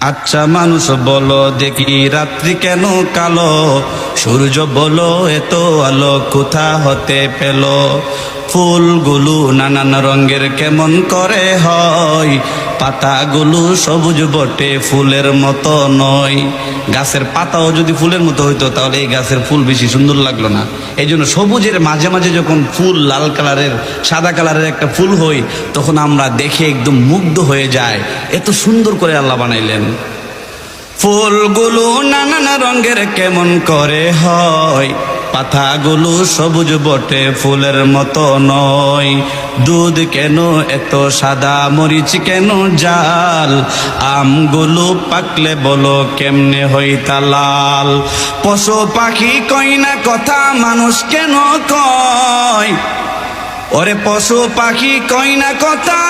আচ্ছা মানুষ বলো দেখি রাত্রি কেন কালো, সূর্য বলো এত আলো কোথা হতে পেল? ফুলগুলো নানান রঙের কেমন করে হয়, পাতাগুলো সবুজ বটে ফুলের মতো নয়। গাছের পাতাও যদি ফুলের মতো হইতো তাহলে এই গাছের ফুল বেশি সুন্দর লাগলো না। এই জন্য সবুজের মাঝে মাঝে যখন ফুল লাল কালারের সাদা কালারের একটা ফুল হই, তখন আমরা দেখে একদম মুগ্ধ হয়ে যায়, এত সুন্দর করে আল্লাহ বানাইলেন। ফুলগুলো নানান রঙের কেমন করে হয়, পাতাগুলো সবুজ বটে ফুলের মতো নয়। দুধ কেন এত সাদা, মরিচ কেন জাল, আমগুলো পাকলে বলো কেমনে হইতা লাল। পশু পাখি কয় না কথা, মানুষ কেন কয়? ওরে পশু পাখি কয় না কথা,